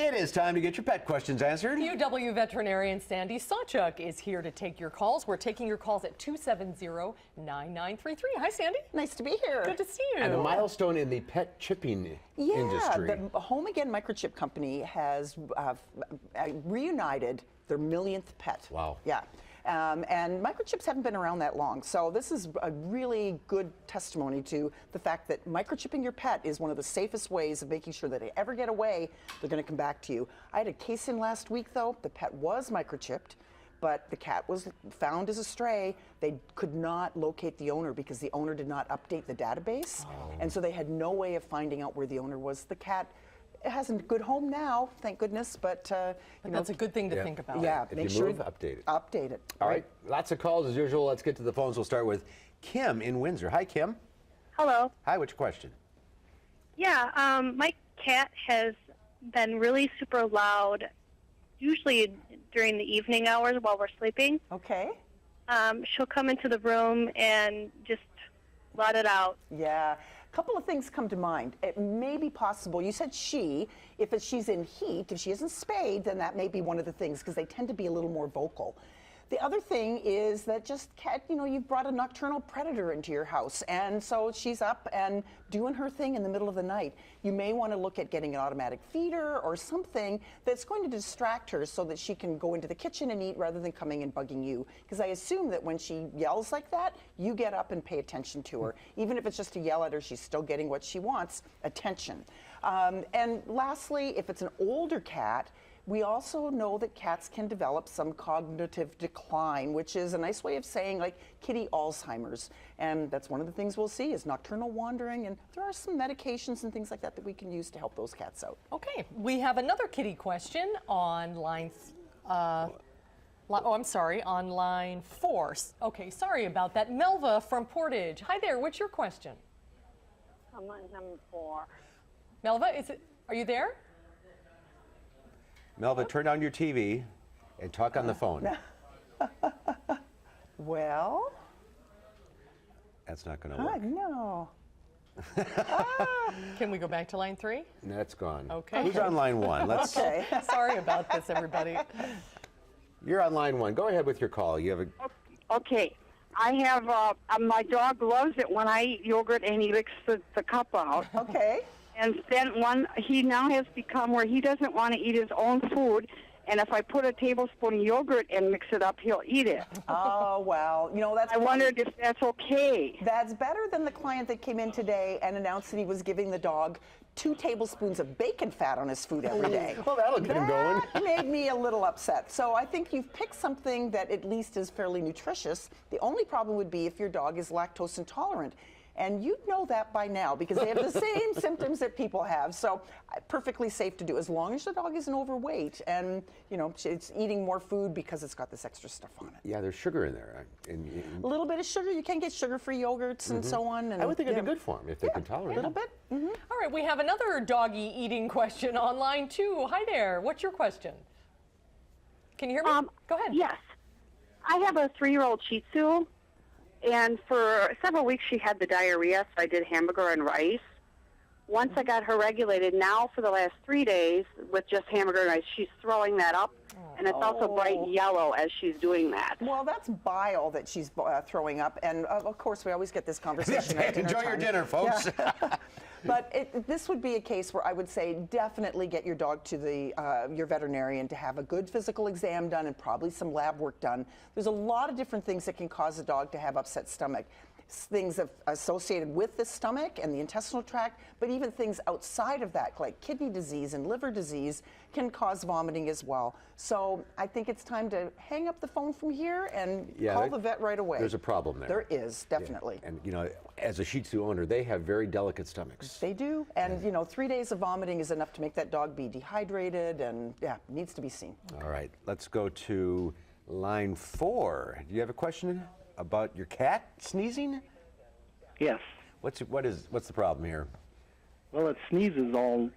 It is time to get your pet questions answered. UW veterinarian Sandi Sawchuck is here to take your calls. We're taking your calls at 270-9933. Hi, Sandy. Nice to be here. Good to see you. And a milestone in the pet chipping industry. The Home Again Microchip Company has reunited their millionth pet. Wow. Yeah. And microchips haven't been around that long. So this is a really good testimony to the fact that microchipping your pet is one of the safest ways of making sure that they ever get away, they're going to come back to you. I had a case in last week, though. The pet was microchipped, but the cat was found as a stray. They could not locate the owner because the owner did not update the database. And so they had no way of finding out where the owner was. The cat has a good home now, thank goodness, but that's a good thing to think about. Yeah, if make you sure move, update it. Update it. All right, lots of calls as usual. Let's get to the phones. We'll start with Kim in Windsor. Hi, Kim. Hello. Hi, what's your question? Yeah, my cat has been really super loud, usually during the evening hours while we're sleeping. Okay. She'll come into the room and just let it out. Yeah. A couple of things come to mind. It may be possible. You said she. If she's in heat, if she isn't spayed, then that may be one of the things because they tend to be a little more vocal. The other thing is that just cat, you've brought a nocturnal predator into your house, and so she's up and doing her thing in the middle of the night. You may want to look at getting an automatic feeder or something that's going to distract her so that she can go into the kitchen and eat rather than coming and bugging you. Because I assume that when she yells like that, you get up and pay attention to her. Even if it's just to yell at her, she's still getting what she wants, attention. And lastly, if it's an older cat, we also know that cats can develop some cognitive decline, which is a nice way of saying like kitty Alzheimer's. And that's one of the things we'll see is nocturnal wandering. And there are some medications and things like that that we can use to help those cats out. Okay, we have another kitty question on line, on line 4. Okay, sorry about that. Melva from Portage. Hi there, what's your question? I'm on number 4. Melva, are you there? Melva, turn down your TV and talk on the phone. Well? That's not going to work. No. Can we go back to line 3? That's gone. Okay. Who's on line 1? Let's. Okay. Sorry about this, everybody. You're on line 1. Go ahead with your call. You have a. Okay. I have, my dog loves it when I eat yogurt and he licks the cup out. Okay. And then he now has become where he doesn't want to eat his own food. And if I put a tablespoon of yogurt and mix it up, he'll eat it. Oh, well, that's... I wondered if that's okay. That's better than the client that came in today and announced that he was giving the dog 2 tablespoons of bacon fat on his food every day. Well, that'll get him going. That made me a little upset. So I think you've picked something that at least is fairly nutritious. The only problem would be if your dog is lactose intolerant. And you'd know that by now because they have the same symptoms that people have. So perfectly safe to do as long as the dog isn't overweight and, it's eating more food because it's got this extra stuff on it. Yeah, there's sugar in there. A little bit of sugar. You can get sugar-free yogurts and so on. And I would think it'd be good for them if they can tolerate it. A little bit. All right, we have another doggy eating question on line 2. Hi there. What's your question? Can you hear me? Go ahead. Yes. I have a 3-year-old Shih Tzu. And for several weeks, she had the diarrhea, so I did hamburger and rice. Once I got her regulated, now for the last 3 days, with just hamburger and rice, she's throwing that up, and it's also bright yellow as she's doing that. Well, that's bile that she's throwing up, and of course, we always get this conversation at dinner Enjoy time. your dinner, folks. Yeah. But this would be a case where I would say definitely get your dog to your veterinarian to have a good physical exam done and probably some lab work done. There's a lot of different things that can cause a dog to have upset stomach. Things associated with the stomach and the intestinal tract, but even things outside of that, like kidney disease and liver disease, can cause vomiting as well. So I think it's time to hang up the phone from here and call the vet right away. There's a problem there. There is, definitely. Yeah. And, as a Shih Tzu owner, they have very delicate stomachs. They do. And, 3 days of vomiting is enough to make that dog be dehydrated and, needs to be seen. All right, let's go to line 4. Do you have a question about your cat sneezing? Yes. What's the problem here? Well, it sneezes all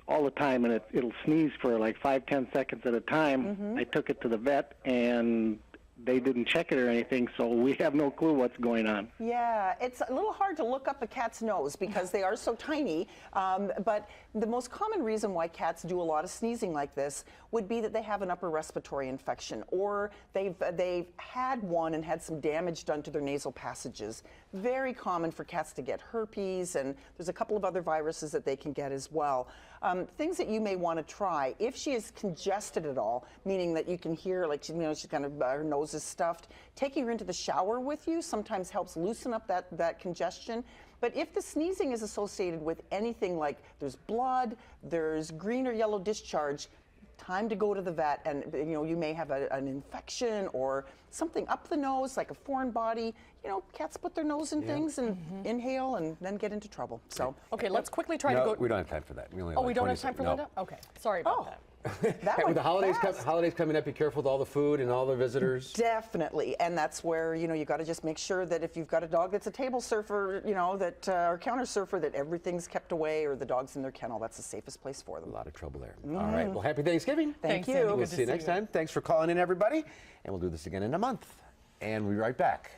the time, and it'll sneeze for like 5-10 seconds at a time. I took it to the vet, and they didn't check it or anything, so we have no clue what's going on. Yeah, it's a little hard to look up a cat's nose because they are so tiny. But the most common reason why cats do a lot of sneezing like this would be that they have an upper respiratory infection, or they've had one and had some damage done to their nasal passages. Very common for cats to get herpes, and there's a couple of other viruses that they can get as well. Things that you may want to try if she is congested at all, meaning that you can hear like she's kind of her nose is stuffed. Taking her into the shower with you sometimes helps loosen up that congestion. But if the sneezing is associated with anything like there's blood, there's green or yellow discharge, time to go to the vet, and you may have an infection or something up the nose like a foreign body. Cats put their nose in things and inhale and then get into trouble. So okay, let's quickly try to go. We don't have time for that. We only Oh, we don't have time for no. Linda? Okay, sorry about that. that Hey, went with the fast. holidays coming up, be careful with all the food and all the visitors. Definitely, and that's where you got to just make sure that if you've got a dog that's a table surfer, or counter surfer, that everything's kept away, or the dog's in their kennel. That's the safest place for them. A lot of trouble there. All right. Well, happy Thanksgiving. Thank Thanks, you. Sandy. We'll Good to see you see next you. time. Thanks for calling in, everybody, and we'll do this again in a month. And we'll be right back.